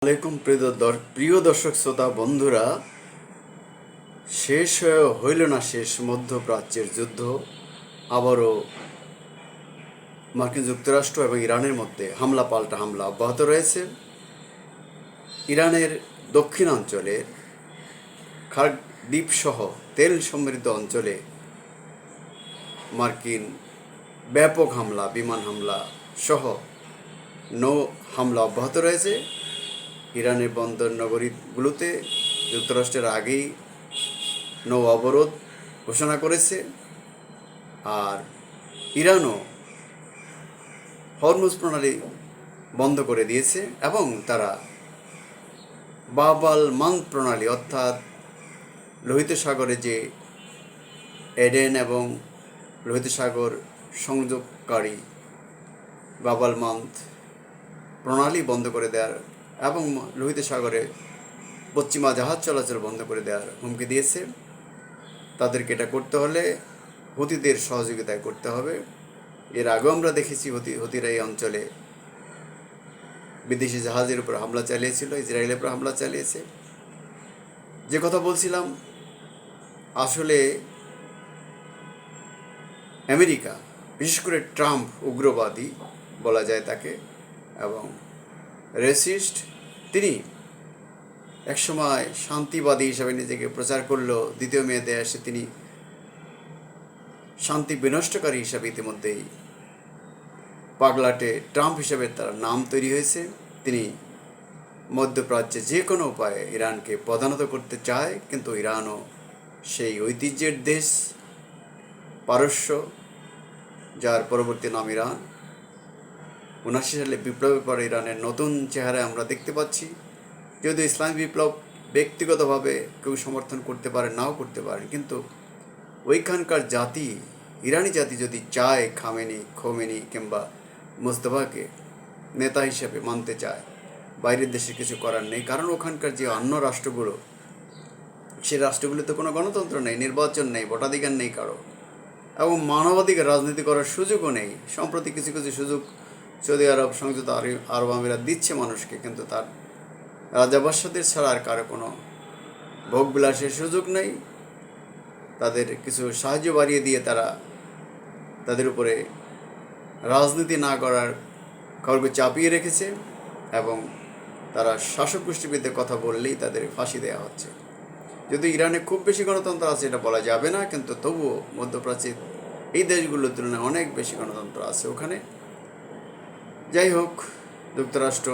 আলাইকুম প্রিয় দর্শক শ্রোতা বন্ধুরা, শেষ হইল না শেষ মধ্যপ্রাচ্যের যুদ্ধ। আবারও মার্কিন যুক্তরাষ্ট্র এবং ইরানের মধ্যে হামলা পাল্টা হামলা অব্যাহত রয়েছে। ইরানের দক্ষিণাঞ্চলের খার্গ দ্বীপসহ তেল সমৃদ্ধ অঞ্চলে মার্কিন ব্যাপক হামলা, বিমান হামলা সহ নৌ হামলা অব্যাহত রয়েছে। ইরানের বন্দর নগরীগুলোতে যুক্তরাষ্ট্রের আগেই নৌ অবরোধ ঘোষণা করেছে। আর ইরানও হরমুজ প্রণালী বন্ধ করে দিয়েছে এবং তারা বাব আল মান্দ প্রণালী, অর্থাৎ লোহিত সাগরে যে এডেন এবং লোহিত সাগর সংযোগকারী বাব আল মান্দ প্রণালী বন্ধ করে দেওয়ার এবং লোহিত সাগরে পশ্চিমা জাহাজ চলাচল বন্ধ করে দেওয়ার হুমকি দিয়েছে। তাদেরকে এটা করতে হলে হুতিদের সহযোগিতায় করতে হবে। এর আগেও আমরা দেখেছি হুতিরা এই অঞ্চলে বিদেশি জাহাজের উপর হামলা চালিয়েছিল, ইসরায়েলের উপর হামলা চালিয়েছে। যে কথা বলছিলাম, আসলে আমেরিকা, বিশেষ করে ট্রাম্প উগ্রবাদী বলা যায় তাকে এবং রেসিস্ট। তিনি একসময় শান্তিবাদী হিসাবে নিজেকে প্রচার করলো, দ্বিতীয় মেয়াদে এসে তিনি শান্তি বিনষ্টকারী হিসাবে ইতিমধ্যেই পাগলাটে ট্রাম্প হিসাবে তার নাম তৈরি হয়েছে। তিনি মধ্যপ্রাচ্যে যে কোনো উপায়ে ইরানকে পদানত করতে চায়, কিন্তু ইরানও সেই ঐতিহ্যের দেশ পারস্য, যার পরবর্তী নাম ইরান। 79 সালে বিপ্লবের পর ইরানের নতুন চেহারা আমরা দেখতে পাচ্ছি। যদিও ইসলামী বিপ্লব ব্যক্তিগতভাবে কেউ সমর্থন করতে পারে, নাও করতে পারে, কিন্তু ওইখানকার জাতি, ইরানি জাতি যদি চায় খোমেনি কিংবা মুস্তফাকে নেতা হিসেবে মানতে চায়, বাইরের দেশে কিছু করার নেই। কারণ ওখানকার যে অন্য রাষ্ট্রগুলো, সেই রাষ্ট্রগুলোতে কোনো গণতন্ত্র নেই, নির্বাচন নেই, ভোটাধিকার নেই কারো, এবং মানবাধিকার রাজনীতি করার সুযোগও নেই। সম্প্রতি কিছু কিছু সুযোগ সৌদি আরব, সংযুক্ত আরব আমিরাত দিচ্ছে মানুষকে, কিন্তু তার রাজাবাদশাদের ছাড়া আর কারো কোনো ভোগবিলাসের সুযোগ নেই। তাদের কিছু সাহায্য বাড়িয়ে দিয়ে তারা তাদের উপরে রাজনীতি না করার খড়গ চাপিয়ে রেখেছে এবং তারা শাসক গোষ্ঠীর বিরুদ্ধে কথা বললেই তাদের ফাঁসি দেওয়া হচ্ছে। যদি ইরানে খুব বেশি গণতন্ত্র আছে এটা বলা যাবে না, কিন্তু তবুও মধ্যপ্রাচ্যের এই দেশগুলোর তুলনায় অনেক বেশি গণতন্ত্র আছে ওখানে। যাই হোক, যুক্তরাষ্ট্র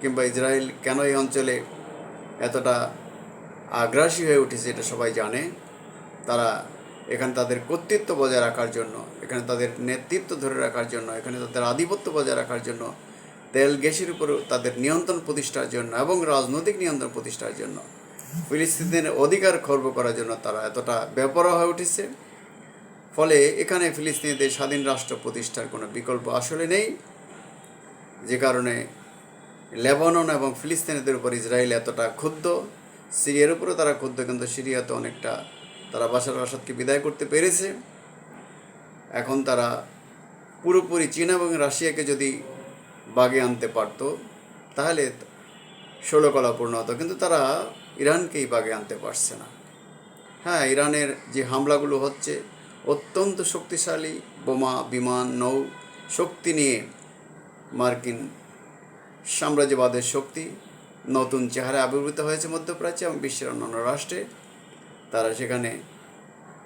কিংবা ইসরায়েল কেন এই অঞ্চলে এতটা আগ্রাসী হয়ে উঠেছে এটা সবাই জানে। তারা এখানে তাদের কর্তৃত্ব বজায় রাখার জন্য, এখানে তাদের নেতৃত্ব ধরে রাখার জন্য, এখানে তাদের আধিপত্য বজায় রাখার জন্য, তেল গ্যাসের উপর তাদের নিয়ন্ত্রণ প্রতিষ্ঠার জন্য এবং রাজনৈতিক নিয়ন্ত্রণ প্রতিষ্ঠার জন্য, ফিলিস্তিনের অধিকার খর্ব করার জন্য তারা এতটা বেপরোয়া হয়ে উঠেছে। ফলে এখানে ফিলিস্তিনিদের স্বাধীন রাষ্ট্র প্রতিষ্ঠার কোনো বিকল্প আসলে নেই। যে কারণে লেবানন এবং ফিলিস্তিনিদের উপর ইসরায়েল এতটা ক্ষুব্ধ। সিরিয়ার উপরে তারা ক্ষুব্ধ, কিন্তু সিরিয়াতে অনেকটা তারা বাশার আল আসাদকে বিদায় করতে পেরেছে। এখন তারা পুরোপুরি চীন এবং রাশিয়াকে যদি বাগে আনতে পারত তাহলে 16 কলা পূর্ণ হতো, কিন্তু তারা ইরানকেই বাগে আনতে পারছে না। হ্যাঁ, ইরানের যে হামলাগুলো হচ্ছে অত্যন্ত শক্তিশালী বোমা, বিমান, নৌ শক্তি নিয়ে মার্কিন সাম্রাজ্যবাদের শক্তি নতুন চেহারায় আবির্ভূত হয়েছে মধ্যপ্রাচ্যে এবং বিশ্বের অন্যান্য রাষ্ট্রে। তারা সেখানে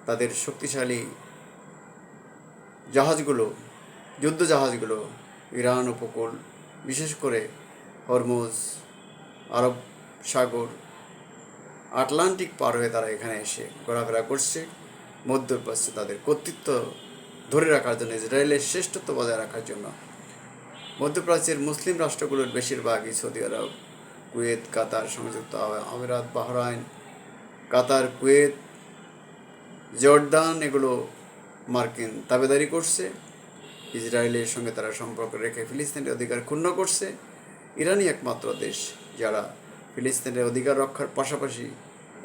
তাদের শক্তিশালী জাহাজগুলো, যুদ্ধ জাহাজগুলো ইরান উপকূল, বিশেষ করে হরমুজ, আরব সাগর, আটলান্টিক পার হয়ে তারা এখানে এসে ঘোরাফেরা করছে মধ্যপ্রাচ্যে তাদের কর্তৃত্ব ধরে রাখার জন্য, ইসরায়েলের শ্রেষ্ঠত্ব বজায় রাখার জন্য। মধ্যপ্রাচ্যের মুসলিম রাষ্ট্রগুলোর বেশিরভাগই সৌদি আরব, কুয়েত, কাতার, সংযুক্ত আমিরাত, বাহরাইন, কাতার, কুয়েত, জর্দান, এগুলো মার্কিন তাবেদারি করছে। ইসরায়েলের সঙ্গে তারা সম্পর্ক রেখে ফিলিস্তিনের অধিকার ক্ষুণ্ণ করছে। ইরানই একমাত্র দেশ যারা ফিলিস্তিনের অধিকার রক্ষার পাশাপাশি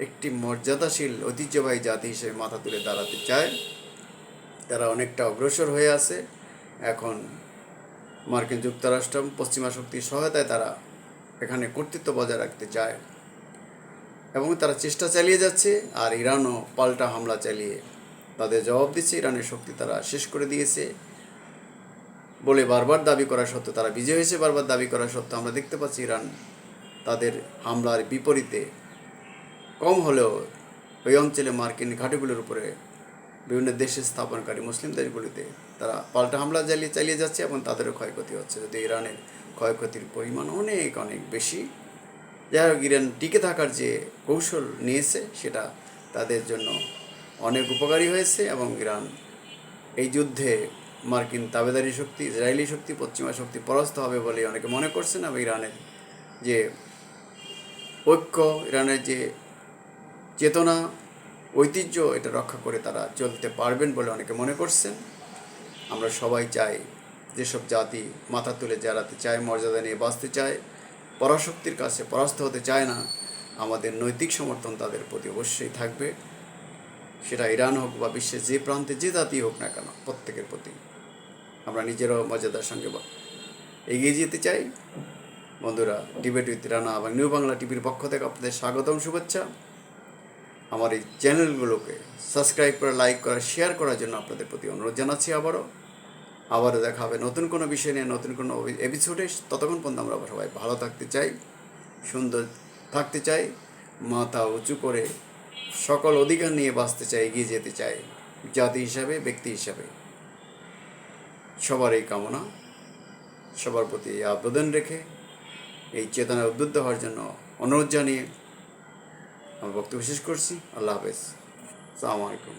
একটি মর্যাদাশীল ঐতিহ্যবাহী জাতি হিসেবে মাথা তুলে দাঁড়াতে চায়। তারা অনেকটা অগ্রসর হয়ে আছে। এখন মার্কিন যুক্তরাষ্ট্র পশ্চিমা শক্তির সহায়তায় তারা এখানে কর্তৃত্ব বজায় রাখতে চায় এবং তারা চেষ্টা চালিয়ে যাচ্ছে। আর ইরানও পাল্টা হামলা চালিয়ে তাদের জবাব দিচ্ছে। ইরানের শক্তি তারা শেষ করে দিয়েছে বলে বারবার দাবি করা সত্ত্বেও, তারা বিজয় হয়েছে বারবার দাবি করা সত্ত্বেও আমরা দেখতে পাচ্ছি ইরান তাদের হামলার বিপরীতে কম হলেও ওই অঞ্চলে মার্কিন ঘাঁটিগুলোর উপরে বিভিন্ন দেশে স্থাপনকারী মুসলিম দেশগুলিতে তারা পাল্টা হামলা চালিয়ে যাচ্ছে এবং তাদেরও ক্ষয়ক্ষতি হচ্ছে। যদি ইরানের ক্ষয়ক্ষতির পরিমাণ অনেক অনেক বেশি, যাই হোক ইরান টিকে থাকার যে কৌশল নিয়েছে সেটা তাদের জন্য অনেক উপকারী হয়েছে এবং ইরান এই যুদ্ধে মার্কিন তাবেদারি শক্তি, ইসরায়েলি শক্তি, পশ্চিমা শক্তি পরাস্ত হবে বলে অনেকে মনে করছেন এবং ইরানের যে ঐক্য, ইরানের যে চেতনা, ঐতিহ্য, এটা রক্ষা করে তারা চলতে পারবেন বলে অনেকে মনে করছেন। আমরা সবাই চাই, যেসব জাতি মাথা তুলে দাঁড়াতে চায়, মর্যাদা নিয়ে বাঁচতে চায়, পরাশক্তির কাছে পরাস্ত হতে চায় না, আমাদের নৈতিক সমর্থন তাদের প্রতি অবশ্যই থাকবে। সেটা ইরান হোক বা বিশ্বের যে প্রান্তে যে জাতি হোক না কেন, প্রত্যেকের প্রতি আমরা নিজেরাও মর্যাদার সঙ্গে এগিয়ে যেতে চাই। বন্ধুরা, ডিবেট উইথ রানা এবং নিউ বাংলা টিভির পক্ষ থেকে আপনাদের স্বাগতম, শুভেচ্ছা। আমার এই চ্যানেলগুলোকে সাবস্ক্রাইব করে, লাইক করা, শেয়ার করার জন্য আপনাদের প্রতি অনুরোধ জানাচ্ছি। আবারও দেখা হবে নতুন কোনো বিষয় নিয়ে, নতুন কোনো এপিসোডে। ততক্ষণ পর্যন্ত আমরা সবাই ভালো থাকতে চাই, সুন্দর থাকতে চাই, মাথা উঁচু করে সকল অধিকার নিয়ে বাঁচতে চাই, এগিয়ে যেতে চাই জাতি হিসাবে, ব্যক্তি হিসাবে। সবার এই কামনা, সবার প্রতি এই আবেদন রেখে, এই চেতনায় উদ্বুদ্ধ হওয়ার জন্য অনুরোধ জানিয়ে আমার বক্তব্য শেষ করছি। আল্লাহ হাফেজ, আসসালামু আলাইকুম।